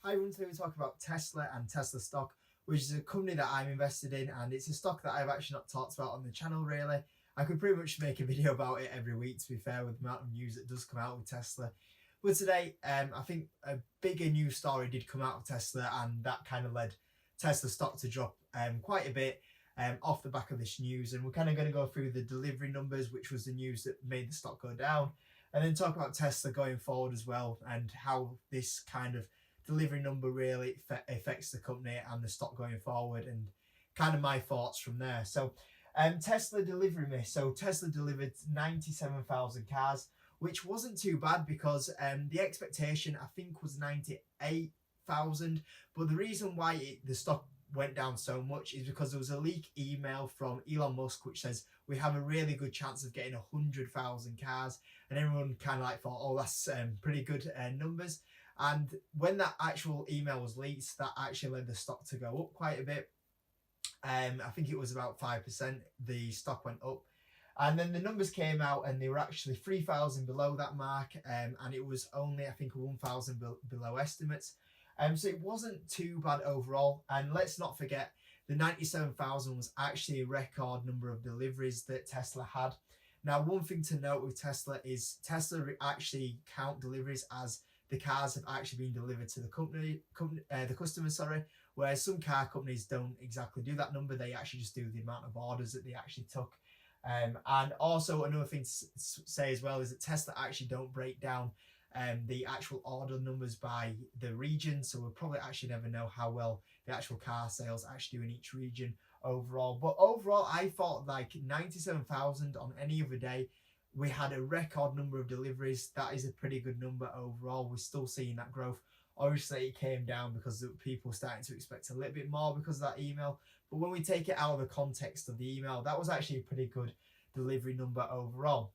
Hi everyone, today we talk about Tesla and Tesla stock, which is a company that I'm invested in, and it's a stock that I've actually not talked about on the channel really. I could pretty much make a video about it every week, to be fair, with the amount of news that does come out with Tesla. But today, I think a bigger news story did come out of Tesla, and that kind of led Tesla stock to drop quite a bit off the back of this news. And we're kind of going to go through the delivery numbers, which was the news that made the stock go down, and then talk about Tesla going forward as well, and how this kind of delivery number really affects the company and the stock going forward, and kind of my thoughts from there. So Tesla delivery miss. So Tesla delivered 97,000 cars, which wasn't too bad because the expectation I think was 98,000. But the reason why the stock went down so much is because there was a leak email from Elon Musk which says we have a really good chance of getting 100,000 cars, and everyone kind of like thought, oh, that's pretty good numbers. And when that actual email was leaked, that actually led the stock to go up quite a bit. I think it was about 5%. The stock went up. And then the numbers came out and they were actually 3,000 below that mark. And it was only, I think, 1,000 below estimates. So it wasn't too bad overall. And let's not forget, the 97,000 was actually a record number of deliveries that Tesla had. Now, one thing to note with Tesla is Tesla actually count deliveries as the cars have actually been delivered to the customer, whereas some car companies don't exactly do that number. They actually just do the amount of orders that they actually took. And also another thing to say as well is that Tesla actually don't break down the actual order numbers by the region, so we'll probably actually never know how well the actual car sales actually do in each region overall. But overall, I thought like 97,000 on any other day, we had a record number of deliveries. That is a pretty good number overall. We're still seeing that growth. Obviously, it came down because people were starting to expect a little bit more because of that email. But when we take it out of the context of the email, that was actually a pretty good delivery number overall.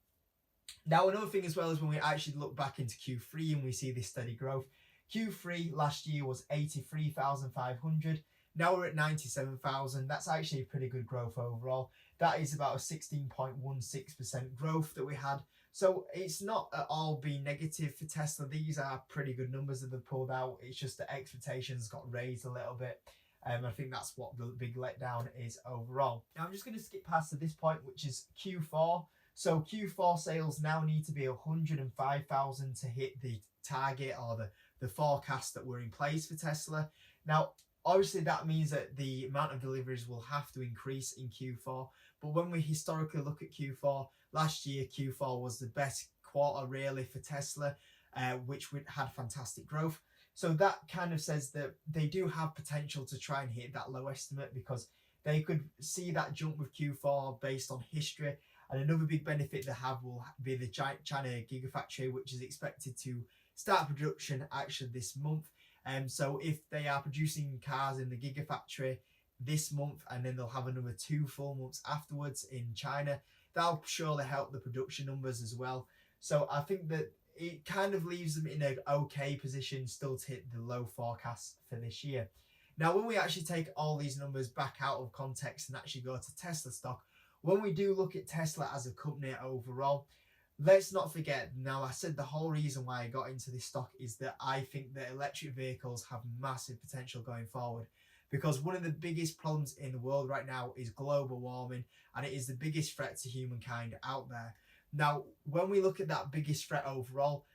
Now, another thing as well is when we actually look back into Q3 and we see this steady growth. Q3 last year was 83,500. Now we're at 97,000. That's actually a pretty good growth overall. That is about a 16.16% growth that we had. So it's not at all been negative for Tesla. These are pretty good numbers that they've pulled out. It's just the expectations got raised a little bit. I think that's what the big letdown is overall. Now I'm just going to skip past to this point, which is Q4. So Q4 sales now need to be 105,000 to hit the target or the forecast that were in place for Tesla. Now, obviously, that means that the amount of deliveries will have to increase in Q4. But when we historically look at Q4, last year Q4 was the best quarter really for Tesla, which had fantastic growth. So that kind of says that they do have potential to try and hit that low estimate, because they could see that jump with Q4 based on history. And another big benefit they have will be the China Gigafactory, which is expected to start production actually this month. So if they are producing cars in the Gigafactory this month, and then they'll have another 2 full months afterwards in China, that'll surely help the production numbers as well. So I think that it kind of leaves them in an okay position still to hit the low forecast for this year. Now, when we actually take all these numbers back out of context and actually go to Tesla stock, when we do look at Tesla as a company overall, let's not forget, now I said the whole reason why I got into this stock is that I think that electric vehicles have massive potential going forward, because one of the biggest problems in the world right now is global warming, and it is the biggest threat to humankind out there. Now, when we look at that biggest threat overall,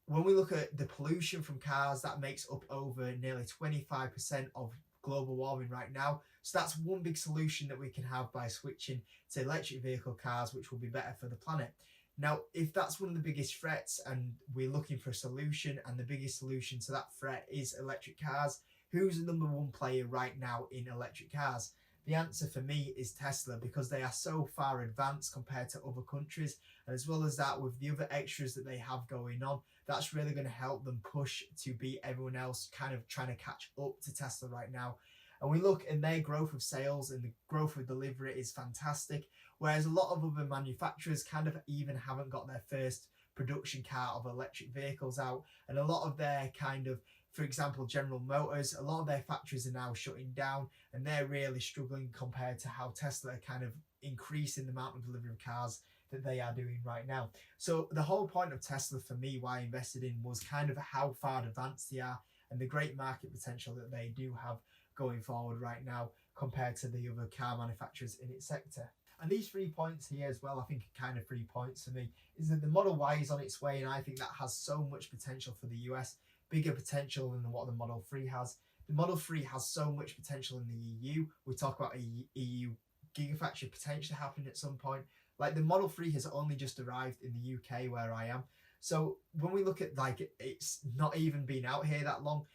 when we look at the pollution from cars, that makes up over nearly 25% of global warming right now. So that's one big solution that we can have by switching to electric vehicle cars, which will be better for the planet. Now, if that's one of the biggest threats and we're looking for a solution, and the biggest solution to that threat is electric cars, who's the number one player right now in electric cars? The answer for me is Tesla, because they are so far advanced compared to other countries. And as well as that, with the other extras that they have going on, that's really going to help them push to beat everyone else kind of trying to catch up to Tesla right now. And we look in their growth of sales, and the growth of delivery is fantastic, whereas a lot of other manufacturers kind of even haven't got their first production car of electric vehicles out. And a lot of their kind of, for example, General Motors, a lot of their factories are now shutting down, and they're really struggling compared to how Tesla are kind of increasing the amount of delivery of cars that they are doing right now. So the whole point of Tesla for me, why I invested in, was kind of how far advanced they are and the great market potential that they do have going forward right now compared to the other car manufacturers in its sector. And these 3 points here as well, I think are kind of 3 points for me, is that the Model Y is on its way, and I think that has so much potential for the US, bigger potential than what the Model 3 has. The Model 3 has so much potential in the EU. We talk about a EU Gigafactory potentially happening at some point. Like the Model 3 has only just arrived in the UK where I am. So when we look at like it's not even been out here that long,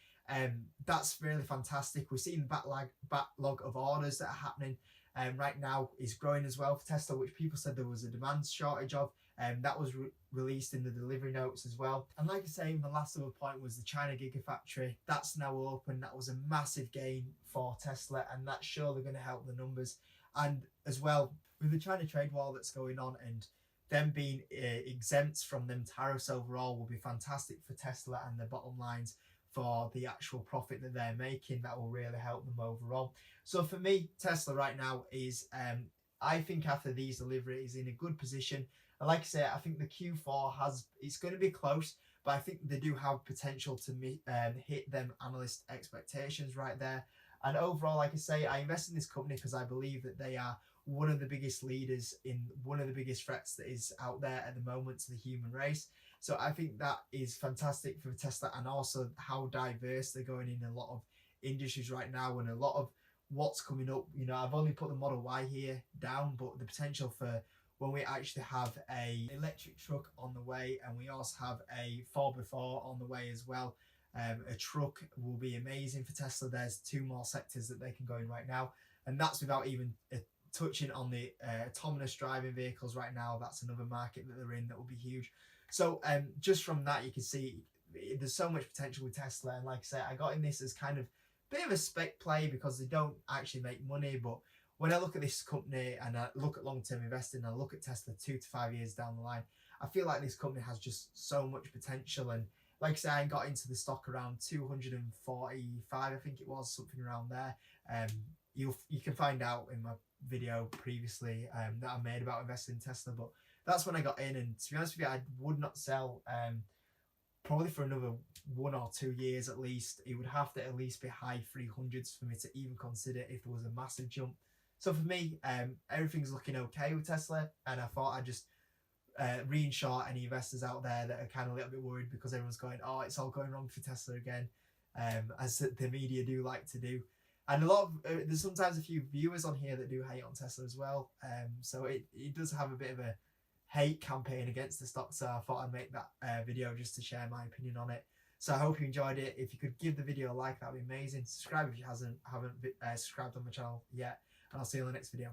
that's really fantastic. We're seeing backlog of orders that are happening right now is growing as well for Tesla, which people said there was a demand shortage of. That was released in the delivery notes as well. And like I say, my last other point was the China Gigafactory. That's now open. That was a massive gain for Tesla, and that's surely going to help the numbers. And as well, with the China trade war that's going on and them being exempt from them tariffs overall will be fantastic for Tesla and their bottom lines for the actual profit that they're making. That will really help them overall. So for me, Tesla right now is, I think after these deliveries is in a good position. And like I say, I think the Q4 it's going to be close, but I think they do have potential to hit them analyst expectations right there. And overall, like I say, I invest in this company because I believe that they are one of the biggest leaders in one of the biggest threats that is out there at the moment to the human race. So I think that is fantastic for Tesla, and also how diverse they're going in a lot of industries right now and a lot of what's coming up. You know, I've only put the Model Y here down, but the potential for when we actually have a electric truck on the way, and we also have a 4x4 on the way as well. A truck will be amazing for Tesla. There's 2 more sectors that they can go in right now, and that's without even touching on the autonomous driving vehicles right now. That's another market that they're in that will be huge. So just from that, you can see there's so much potential with Tesla. And like I say, I got in this as kind of a bit of a spec play because they don't actually make money. But when I look at this company and I look at long-term investing, and I look at Tesla 2 to 5 years down the line, I feel like this company has just so much potential. And like I say, I got into the stock around 245, I think it was, something around there. You can find out in my video previously that I made about investing in Tesla, but that's when I got in. And to be honest with you, I would not sell probably for another 1 or 2 years at least. It would have to at least be high 300s for me to even consider if there was a massive jump. So for me, everything's looking okay with Tesla, and I thought I'd just reinsure any investors out there that are kind of a little bit worried because everyone's going, oh, it's all going wrong for Tesla again, as the media do like to do. And a lot of there's sometimes a few viewers on here that do hate on Tesla as well. So it does have a bit of a hate campaign against the stock. So I thought I'd make that video just to share my opinion on it. So I hope you enjoyed it. If you could give the video a like, that'd be amazing. Subscribe if you haven't subscribed on my channel yet. And I'll see you in the next video.